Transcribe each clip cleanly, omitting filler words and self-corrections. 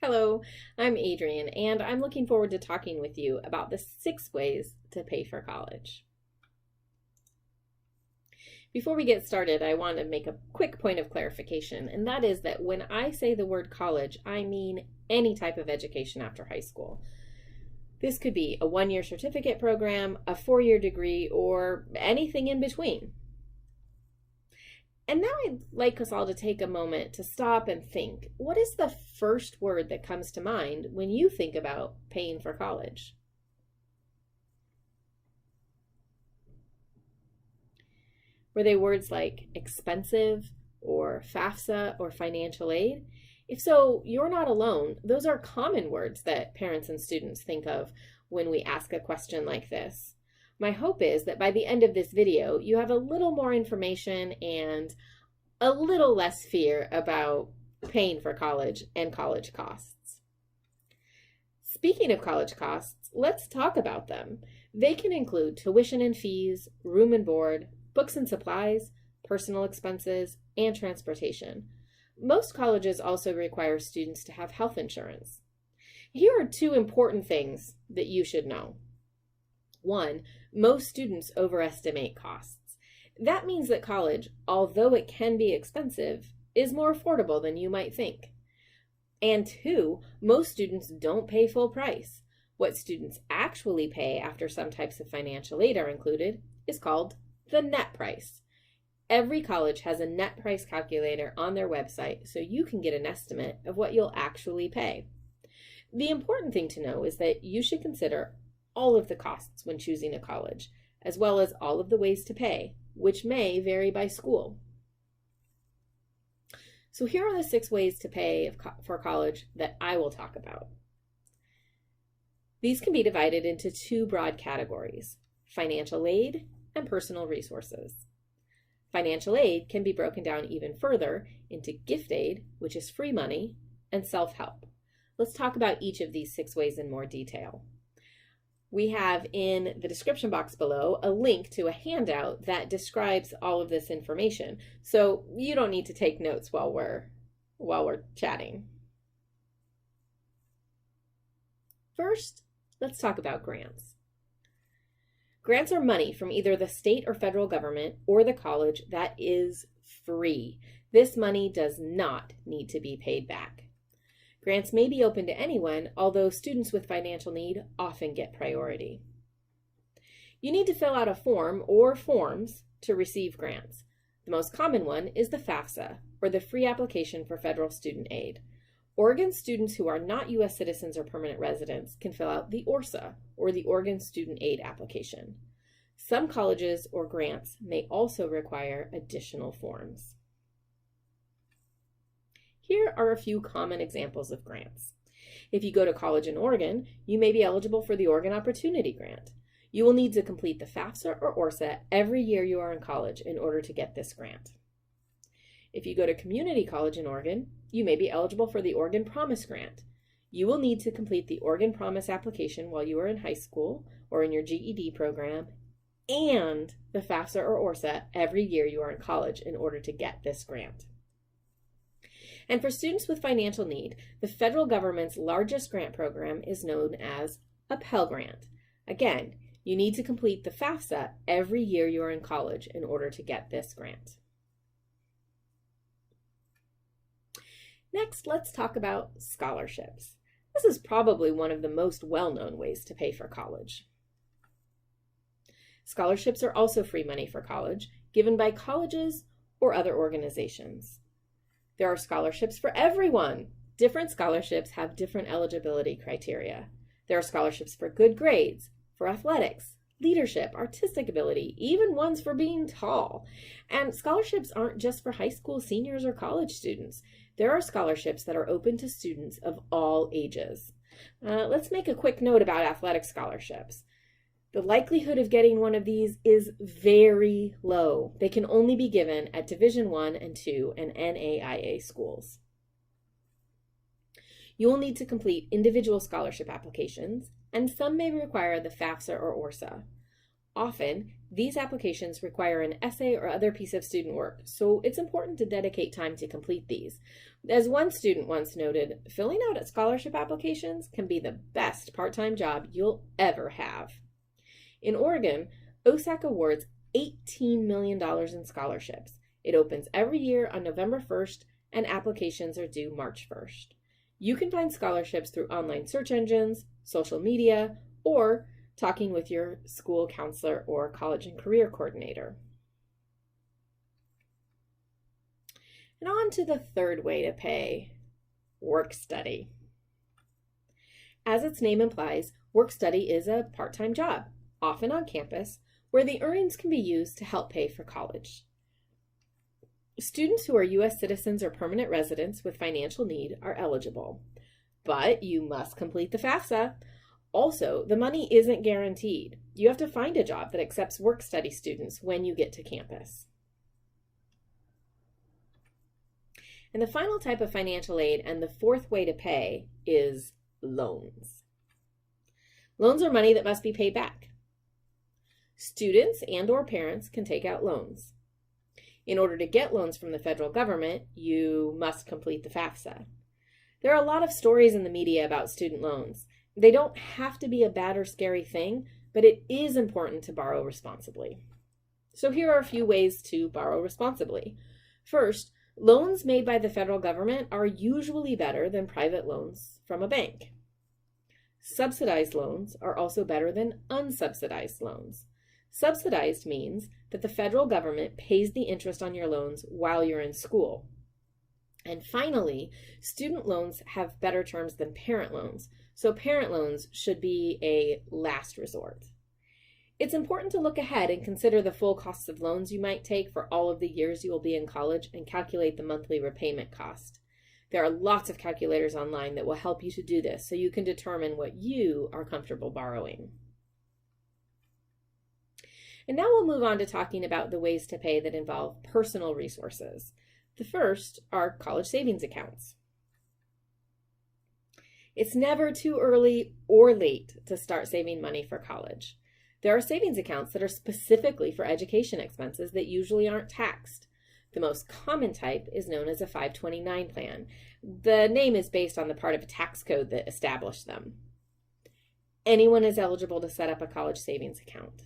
Hello, I'm Adrienne, and I'm looking forward to talking with you about the 6 ways to pay for college. Before we get started, I want to make a quick point of clarification, and that is that when I say the word college, I mean any type of education after high school. This could be a 1-year certificate program, a 4-year degree, or anything in between. And now I'd like us all to take a moment to stop and think, what is the first word that comes to mind when you think about paying for college? Were they words like expensive or FAFSA or financial aid? If so, you're not alone. Those are common words that parents and students think of when we ask a question like this. My hope is that by the end of this video, you have a little more information and a little less fear about paying for college and college costs. Speaking of college costs, let's talk about them. They can include tuition and fees, room and board, books and supplies, personal expenses, and transportation. Most colleges also require students to have health insurance. Here are 2 important things that you should know. 1, most students overestimate costs. That means that college, although it can be expensive, is more affordable than you might think. And 2, most students don't pay full price. What students actually pay after some types of financial aid are included is called the net price. Every college has a net price calculator on their website, so you can get an estimate of what you'll actually pay. The important thing to know is that you should consider all of the costs when choosing a college, as well as all of the ways to pay, which may vary by school. So here are the 6 ways to pay for college that I will talk about. These can be divided into 2 broad categories: financial aid and personal resources. Financial aid can be broken down even further into gift aid, which is free money, and self-help. Let's talk about each of these 6 ways in more detail. We have in the description box below a link to a handout that describes all of this information, so you don't need to take notes while we're chatting. First, let's talk about grants. Grants are money from either the state or federal government or the college that is free. This money does not need to be paid back. Grants may be open to anyone, although students with financial need often get priority. You need to fill out a form or forms to receive grants. The most common one is the FAFSA, or the Free Application for Federal Student Aid. Oregon students who are not U.S. citizens or permanent residents can fill out the ORSA, or the Oregon Student Aid application. Some colleges or grants may also require additional forms. Here are a few common examples of grants. If you go to college in Oregon, you may be eligible for the Oregon Opportunity Grant. You will need to complete the FAFSA or ORSA every year you are in college in order to get this grant. If you go to community college in Oregon, you may be eligible for the Oregon Promise Grant. You will need to complete the Oregon Promise application while you are in high school or in your GED program and the FAFSA or ORSA every year you are in college in order to get this grant. And for students with financial need, the federal government's largest grant program is known as a Pell Grant. Again, you need to complete the FAFSA every year you are in college in order to get this grant. Next, let's talk about scholarships. This is probably one of the most well-known ways to pay for college. Scholarships are also free money for college, given by colleges or other organizations. There are scholarships for everyone. Different scholarships have different eligibility criteria. There are scholarships for good grades, for athletics, leadership, artistic ability, even ones for being tall. And scholarships aren't just for high school seniors or college students. There are scholarships that are open to students of all ages. Let's make a quick note about athletic scholarships. The likelihood of getting one of these is very low. They can only be given at Division I and II and NAIA schools. You will need to complete individual scholarship applications, and some may require the FAFSA or ORSA. Often, these applications require an essay or other piece of student work, so it's important to dedicate time to complete these. As one student once noted, filling out scholarship applications can be the best part-time job you'll ever have. In Oregon, OSAC awards $18 million in scholarships. It opens every year on November 1st, and applications are due March 1st. You can find scholarships through online search engines, social media, or talking with your school counselor or college and career coordinator. And on to the third way to pay, work study. As its name implies, work study is a part-time job, often on campus, where the earnings can be used to help pay for college. Students who are U.S. citizens or permanent residents with financial need are eligible, but you must complete the FAFSA. Also, the money isn't guaranteed. You have to find a job that accepts work study students when you get to campus. And the final type of financial aid and the fourth way to pay is loans. Loans are money that must be paid back. Students and/or parents can take out loans. In order to get loans from the federal government, you must complete the FAFSA. There are a lot of stories in the media about student loans. They don't have to be a bad or scary thing, but it is important to borrow responsibly. So here are a few ways to borrow responsibly. First, loans made by the federal government are usually better than private loans from a bank. Subsidized loans are also better than unsubsidized loans. Subsidized means that the federal government pays the interest on your loans while you're in school. And finally, student loans have better terms than parent loans, so parent loans should be a last resort. It's important to look ahead and consider the full costs of loans you might take for all of the years you will be in college and calculate the monthly repayment cost. There are lots of calculators online that will help you to do this so you can determine what you are comfortable borrowing. And now we'll move on to talking about the ways to pay that involve personal resources. The first are college savings accounts. It's never too early or late to start saving money for college. There are savings accounts that are specifically for education expenses that usually aren't taxed. The most common type is known as a 529 plan. The name is based on the part of a tax code that established them. Anyone is eligible to set up a college savings account.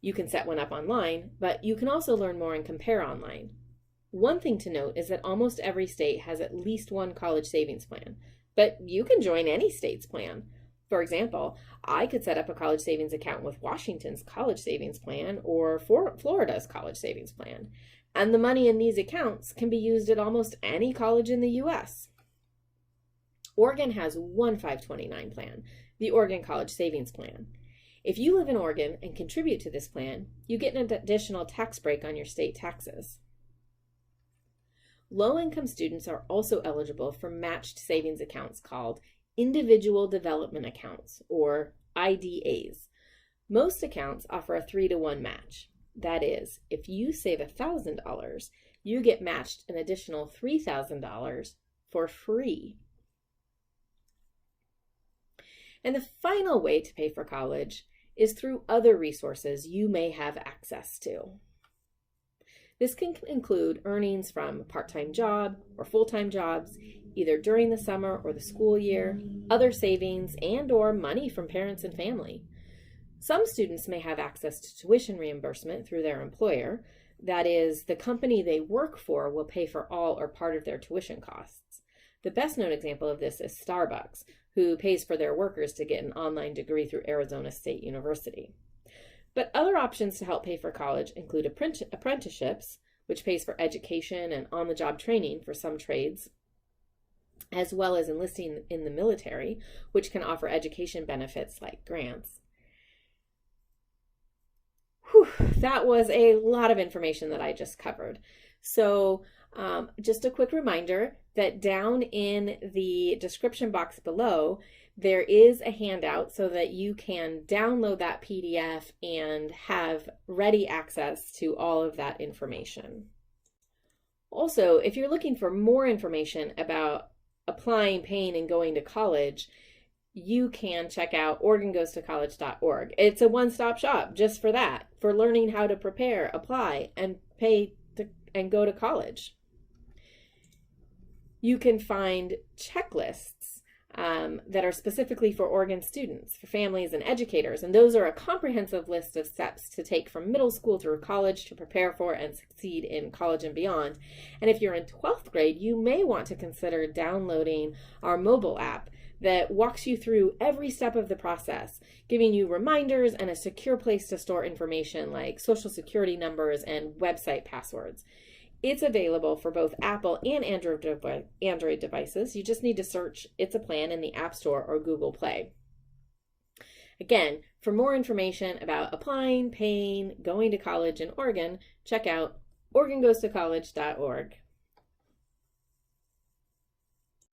You can set one up online, but you can also learn more and compare online. One thing to note is that almost every state has at least one college savings plan, but you can join any state's plan. For example, I could set up a college savings account with Washington's college savings plan or Florida's college savings plan, and the money in these accounts can be used at almost any college in the U.S. Oregon has one 529 plan, the Oregon College Savings Plan. If you live in Oregon and contribute to this plan, you get an additional tax break on your state taxes. Low-income students are also eligible for matched savings accounts called Individual Development Accounts, or IDAs. Most accounts offer a 3-to-1 match. That is, if you save $1,000, you get matched an additional $3,000 for free. And the final way to pay for college is through other resources you may have access to. This can include earnings from a part-time job or full-time jobs, either during the summer or the school year, other savings, and/or money from parents and family. Some students may have access to tuition reimbursement through their employer. That is, the company they work for will pay for all or part of their tuition costs. The best known example of this is Starbucks, who pays for their workers to get an online degree through Arizona State University. But other options to help pay for college include apprenticeships, which pays for education and on-the-job training for some trades, as well as enlisting in the military, which can offer education benefits like grants. Whew, that was a lot of information that I just covered. So just a quick reminder that down in the description box below, there is a handout so that you can download that PDF and have ready access to all of that information. Also, if you're looking for more information about applying, paying, and going to college, you can check out OregonGoesToCollege.org. It's a one-stop shop just for that, for learning how to prepare, apply, and and go to college. You can find checklists that are specifically for Oregon students, for families and educators, and those are a comprehensive list of steps to take from middle school through college to prepare for and succeed in college and beyond. And if you're in 12th grade, you may want to consider downloading our mobile app that walks you through every step of the process, giving you reminders and a secure place to store information like social security numbers and website passwords. It's available for both Apple and Android devices. You just need to search It's a Plan in the App Store or Google Play. Again, for more information about applying, paying, going to college in Oregon, check out OregonGoesToCollege.org.